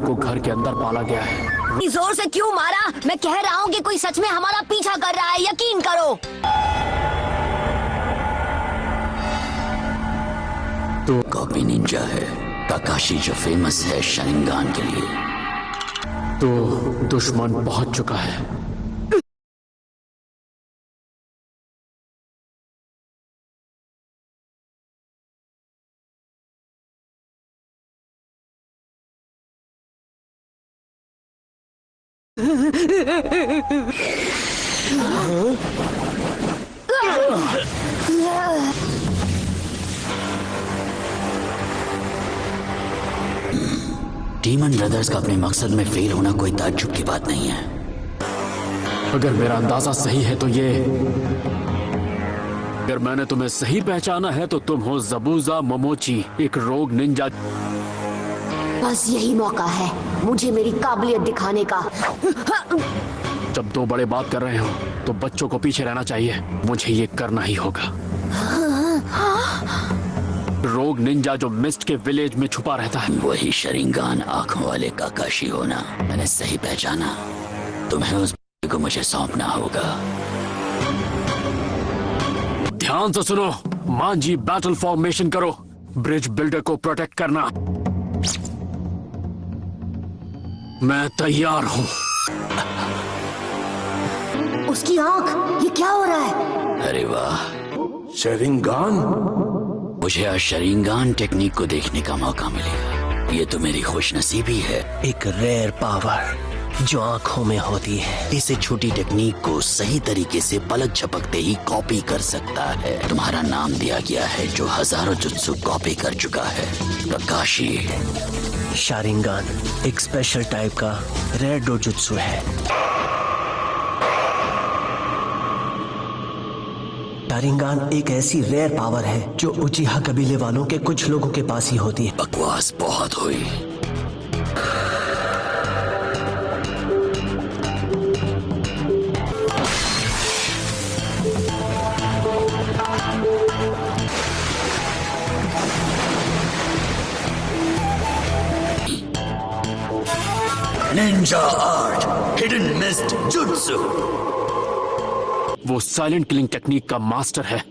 को घर के अंदर पाला गया है। इतनी जोर से क्यों मारा? मैं कह रहा हूँ कि कोई सच में हमारा पीछा कर रहा है, यकीन करो। तो कॉपी निंजा है काकाशी जो फेमस है शारिंगान के लिए। तो दुश्मन पहुंच चुका है। डीमन ब्रदर्स का अपने मकसद में फेल होना कोई ताज्जुब की बात नहीं है। अगर मेरा अंदाजा सही है तो अगर मैंने तुम्हें सही पहचाना है तो तुम हो ज़बूज़ा मोमोची, एक रोग निंजा। बस यही मौका है मुझे मेरी काबिलियत दिखाने का। जब दो बड़े बात कर रहे हो तो बच्चों को पीछे रहना चाहिए। मुझे ये करना ही होगा। रोग निंजा जो मिस्ट के विलेज में छुपा रहता है। वही शारिंगान आंखों वाले काकाशी होना। मैंने सही पहचाना। तुम्हें उस को मुझे सौंपना होगा। ध्यान से सुनो, मांजी बैटल फॉर्मेशन करो। ब्रिज बिल्डर को प्रोटेक्ट करना। मैं तैयार हूँ। उसकी आंख, ये क्या हो रहा है? अरे वाह, शारिंगान। मुझे आज शारिंगान टेक्निक को देखने का मौका मिलेगा। ये तो मेरी खुशनसीबी है। एक रेयर पावर जो आंखों में होती है। इसे छोटी टेक्निक को सही तरीके से पलक झपकते ही कॉपी कर सकता है। तुम्हारा नाम दिया गया है जो हजारों जुत्सु कॉपी कर चुका है, काकाशी। शारिंगान एक स्पेशल टाइप का रेयर डोजुत्सु है। शारिंगान एक ऐसी रेयर पावर है जो उचिहा कबीले वालों के कुछ लोगों के पास ही होती है। बकवास बहुत हुई। Ninja art, hidden mist jutsu. वो साइलेंट किलिंग टेक्निक का मास्टर है।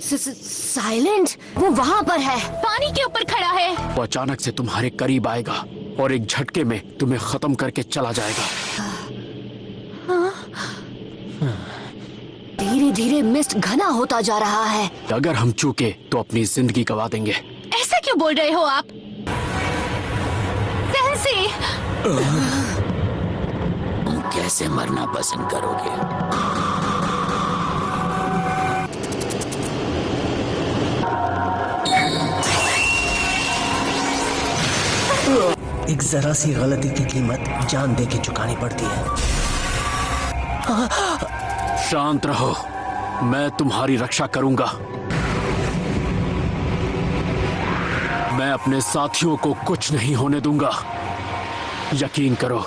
साइलेंट? वो वहाँ पर है, पानी के ऊपर खड़ा है। वो अचानक से तुम्हारे करीब आएगा और एक झटके में तुम्हें खत्म करके चला जाएगा। धीरे धीरे मिस्ट घना होता जा रहा है। अगर हम चूके तो अपनी जिंदगी गवा देंगे। ऐसा क्यों बोल रहे हो आप? सेंसी, तुम कैसे मरना पसंद करोगे? एक जरा सी गलती की कीमत जान दे के चुकानी पड़ती है। शांत रहो, मैं तुम्हारी रक्षा करूंगा। मैं अपने साथियों को कुछ नहीं होने दूंगा, यकीन करो।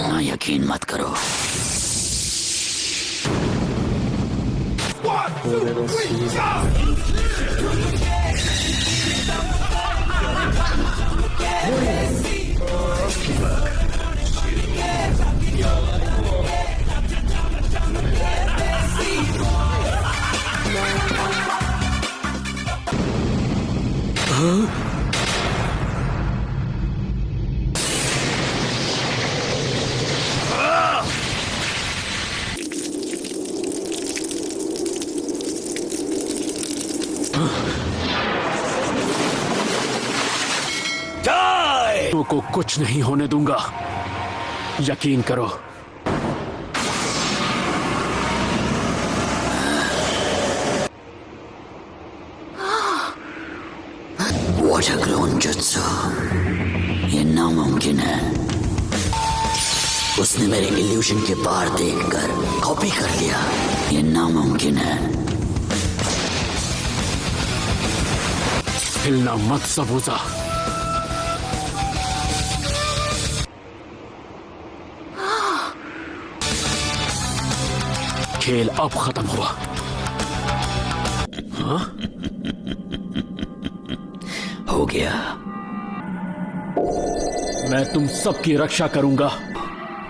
ना यकीन मत करो। को कुछ नहीं होने दूंगा, यकीन करो। वाटर ग्रोन जुत्सु, ये नामुमकिन है। उसने मेरे इल्यूशन के पार देखकर कॉपी कर लिया। ये नामुमकिन है। हिलना मत सबूजा। खेल अब खत्म हुआ। हो गया। मैं तुम सबकी रक्षा करूंगा।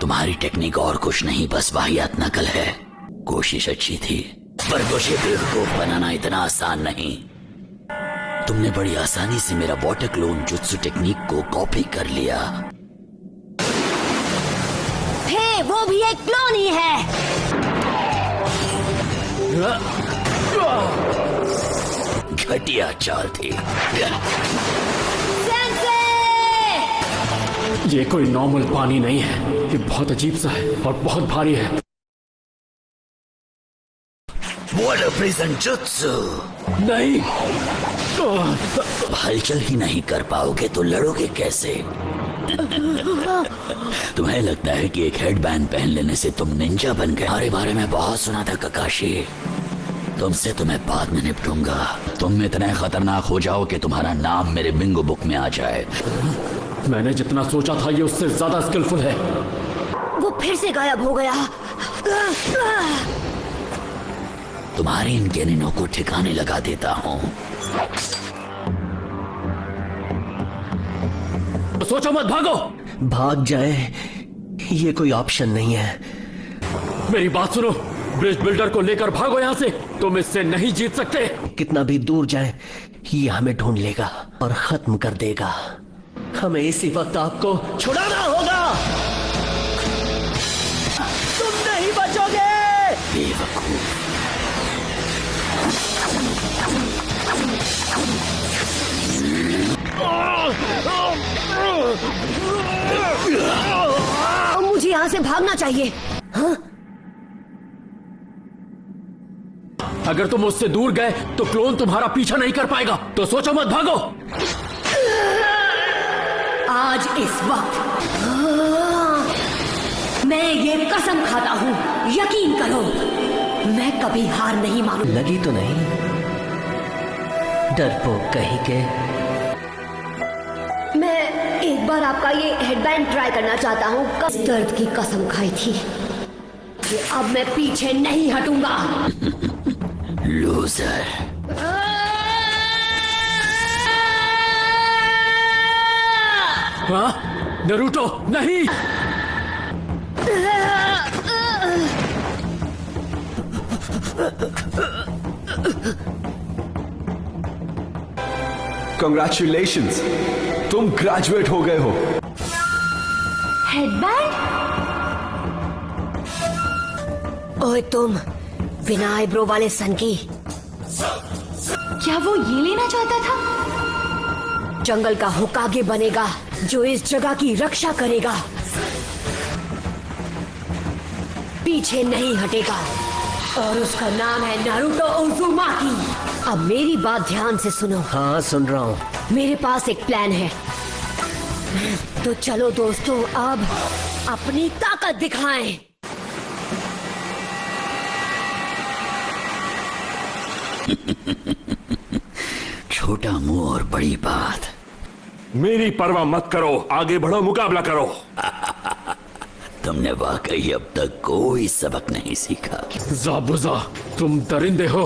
तुम्हारी टेक्निक और कुछ नहीं, बस वाहियात नकल है। कोशिश अच्छी थी, पर मुझे बेवकूफ बनाना इतना आसान नहीं। तुमने बड़ी आसानी से मेरा वाटर क्लोन जुत्सु टेक्निक को कॉपी कर लिया। हे, वो भी एक क्लोन ही है। घटिया चाल थी। सेंसे! ये कोई नॉर्मल पानी नहीं है, ये बहुत अजीब सा है और बहुत भारी है। Water prison jutsu. नहीं, हलचल ही नहीं कर पाओगे तो लड़ोगे कैसे? तुम्हें लगता है कि एक हेडबैंड पहन लेने से तुम निंजा बन गए? हमारे बारे में बहुत सुना था ककाशी। तुमसे तो मैं बाद में निपटूंगा। तुम इतने खतरनाक हो जाओ कि तुम्हारा नाम मेरे बिंगो बुक में आ जाए। मैंने जितना सोचा था ये उससे ज्यादा स्किलफुल है। वो फिर से गायब हो गया। तुम्हारी इन गेनिनों को ठिकाने लगा देता हूँ। सोचो मत, भागो। भाग जाए ये कोई ऑप्शन नहीं है। मेरी बात सुनो, ब्रिज बिल्डर को लेकर भागो यहाँ से। तुम इससे नहीं जीत सकते। कितना भी दूर जाए ये हमें ढूंढ लेगा और खत्म कर देगा। हमें इसी वक्त आपको छुड़ाना होगा। तुम नहीं बचोगे। बेवकूफ। मुझे यहाँ से भागना चाहिए। हाँ? अगर तुम उससे दूर गए तो क्लोन तुम्हारा पीछा नहीं कर पाएगा, तो सोचो मत, भागो। आज इस वक्त मैं ये कसम खाता हूँ, यकीन करो, मैं कभी हार नहीं मानूंगा। लगी तो नहीं? डरपोक कहीं के। मैं एक बार आपका ये हेडबैंड ट्राई करना चाहता हूँ। दर्द की कसम खाई थी कि अब मैं पीछे नहीं हटूंगा। लूजर। हाँ? नरूटो, नहीं। कंग्रेचुलेशंस, तुम ग्रेजुएट हो गए हो। हेडबैंड? ओए तुम, बिना आईब्रो वाले सन की। क्या वो ये लेना चाहता था? जंगल का होकागे बनेगा जो इस जगह की रक्षा करेगा, पीछे नहीं हटेगा, और उसका नाम है नारुतो उज़ुमाकी। अब मेरी बात ध्यान से सुनो। हाँ सुन रहा हूँ। मेरे पास एक प्लान है, तो चलो दोस्तों अब अपनी ताकत दिखाएं। छोटा मुंह और बड़ी बात। मेरी परवाह मत करो, आगे बढ़ो, मुकाबला करो। तुमने वाकई अब तक कोई सबक नहीं सीखा। ज़ाबुज़ा, तुम दरिंदे हो।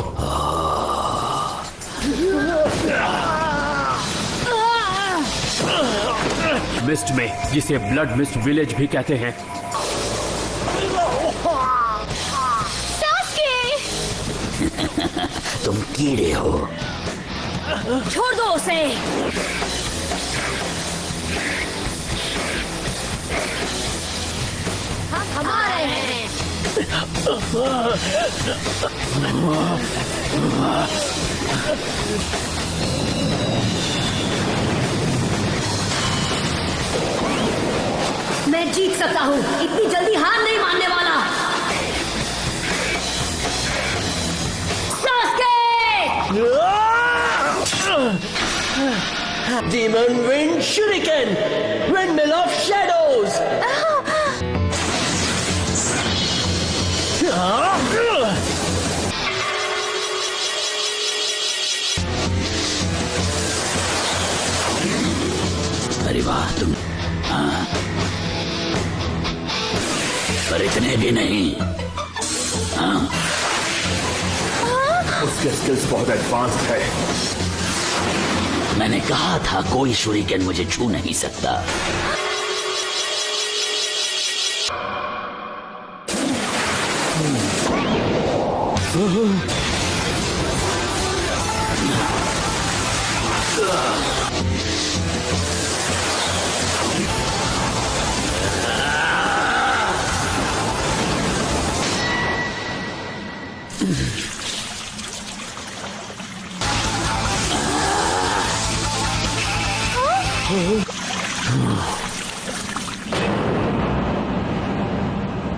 मिस्ट में, जिसे ब्लड मिस्ट विलेज भी कहते हैं। तुम कीड़े हो। छोड़ दो उसे। हम हमारे हैं। मैं जीत सकता हूँ, इतनी जल्दी हार नहीं मानने वाला। Demon Wind Shuriken, Windmill of Shadows. अरे वाह तुम। हाँ? पर इतने भी नहीं। हाँ? उसके स्किल्स बहुत एडवांस्ड है। मैंने कहा था कोई शूरिकेन मुझे छू नहीं सकता।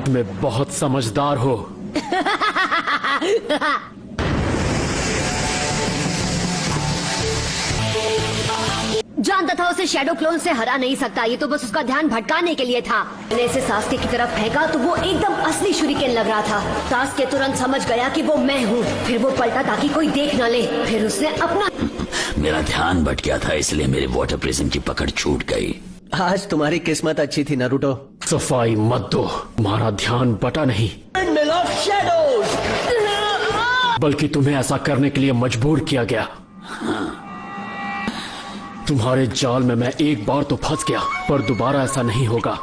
मैं बहुत समझदार हो। जानता था उसे शैडो क्लोन से हरा नहीं सकता, ये तो बस उसका ध्यान भटकाने के लिए था। मैंने इसे सास्के की तरफ फेंका तो वो एकदम असली शूरिकेन लग रहा था। सास्के तुरंत समझ गया कि वो मैं हूँ। फिर वो पलटा ताकि कोई देख न ले। फिर उसने अपना मेरा ध्यान भट गया था, इसलिए मेरे वाटर प्रिज्म की पकड़ छूट गई। आज तुम्हारी किस्मत अच्छी थी नारुतो। सफाई मत दो, तुम्हारा ध्यान बटा नहीं, बल्कि तुम्हें ऐसा करने के लिए मजबूर किया गया। तुम्हारे जाल में मैं एक बार तो फंस गया, पर दोबारा ऐसा नहीं होगा।